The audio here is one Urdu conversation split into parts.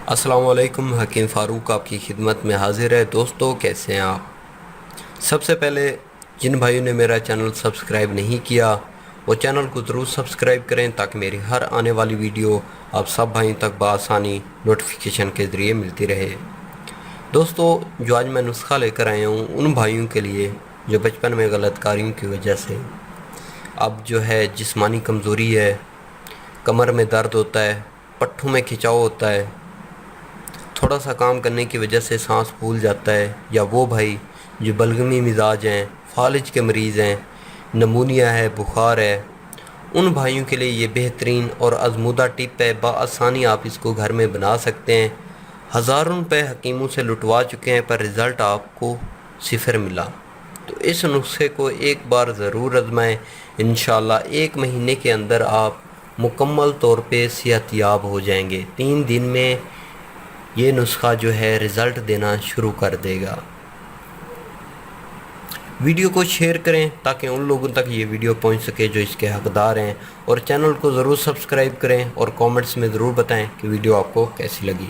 السلام علیکم، حکیم فاروق آپ کی خدمت میں حاضر ہے۔ دوستو کیسے ہیں آپ؟ سب سے پہلے جن بھائیوں نے میرا چینل سبسکرائب نہیں کیا وہ چینل کو ضرور سبسکرائب کریں تاکہ میری ہر آنے والی ویڈیو آپ سب بھائیوں تک بآسانی نوٹیفیکیشن کے ذریعے ملتی رہے۔ دوستو جو آج میں نسخہ لے کر آیا ہوں ان بھائیوں کے لیے جو بچپن میں غلط کاریوں کی وجہ سے اب جو ہے جسمانی کمزوری ہے، کمر میں درد ہوتا ہے، پٹھوں میں کھچاؤ ہوتا ہے، تھوڑا سا کام کرنے کی وجہ سے سانس پھول جاتا ہے، یا وہ بھائی جو بلغمی مزاج ہیں، فالج کے مریض ہیں، نمونیا ہے، بخار ہے، ان بھائیوں کے لیے یہ بہترین اور آزمودہ ٹپ ہے۔ بآسانی آپ اس کو گھر میں بنا سکتے ہیں۔ ہزاروں روپے حکیموں سے لٹوا چکے ہیں پر رزلٹ آپ کو صفر ملا، تو اس نسخے کو ایک بار ضرور آزمائیں۔ انشاءاللہ 1 مہینے کے اندر آپ مکمل طور پہ صحت یاب ہو جائیں گے۔ 3 دن میں یہ نسخہ جو ہے رزلٹ دینا شروع کر دے گا۔ ویڈیو کو شیئر کریں تاکہ ان لوگوں تک یہ ویڈیو پہنچ سکے جو اس کے حقدار ہیں، اور چینل کو ضرور سبسکرائب کریں اور کامنٹس میں ضرور بتائیں کہ ویڈیو آپ کو کیسی لگی۔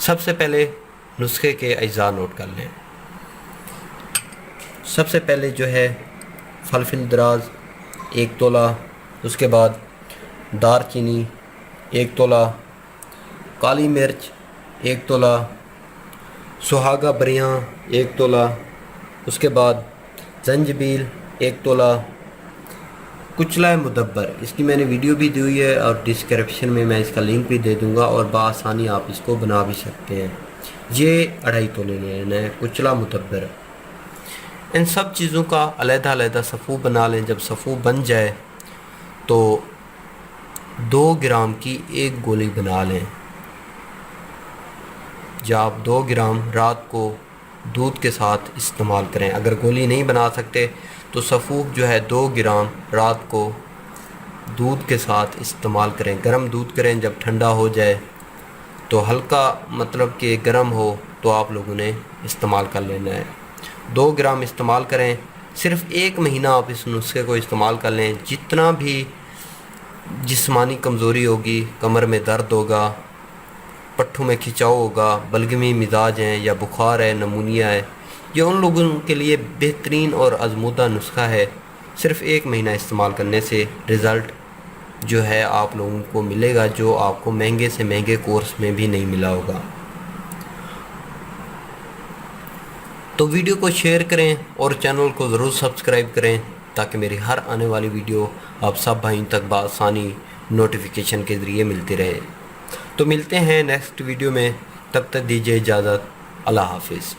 سب سے پہلے نسخے کے اجزاء نوٹ کر لیں۔ سب سے پہلے جو ہے فلفل دراز 1 تولہ، اس کے بعد دار چینی 1 تولہ، کالی مرچ 1 تولہ، سہاگا بریاں 1 تولہ، اس کے بعد زنجبیل 1 تولہ، کچلا مدبر، اس کی میں نے ویڈیو بھی دی ہوئی ہے اور ڈسکرپشن میں اس کا لنک بھی دے دوں گا، اور بآسانی آپ اس کو بنا بھی سکتے ہیں۔ یہ 2.5 تولے لینا ہے کچلا مدبر۔ ان سب چیزوں کا علیحدہ علیحدہ صفو بنا لیں۔ جب صفو بن جائے تو 2 گرام کی 1 گولی بنا لیں۔ جب آپ 2 گرام رات کو دودھ کے ساتھ استعمال کریں، اگر گولی نہیں بنا سکتے تو سفوف جو ہے 2 گرام رات کو دودھ کے ساتھ استعمال کریں۔ گرم دودھ کریں، جب ٹھنڈا ہو جائے تو ہلکا مطلب کہ گرم ہو تو آپ لوگوں نے استعمال کر لینا ہے۔ 2 گرام استعمال کریں، صرف 1 مہینہ آپ اس نسخے کو استعمال کر لیں۔ جتنا بھی جسمانی کمزوری ہوگی، کمر میں درد ہوگا، پٹھوں میں کھچاؤ ہوگا، بلغمی مزاج ہیں یا بخار ہے، نمونیا ہے، یہ ان لوگوں کے لیے بہترین اور آزمودہ نسخہ ہے۔ صرف 1 مہینہ استعمال کرنے سے رزلٹ جو ہے آپ لوگوں کو ملے گا، جو آپ کو مہنگے سے مہنگے کورس میں بھی نہیں ملا ہوگا۔ تو ویڈیو کو شیئر کریں اور چینل کو ضرور سبسکرائب کریں تاکہ میری ہر آنے والی ویڈیو آپ سب بھائیوں تک بآسانی نوٹیفیکیشن کے ذریعے ملتی رہے۔ تو ملتے ہیں نیکسٹ ویڈیو میں، تب تک دیجیے اجازت۔ اللہ حافظ۔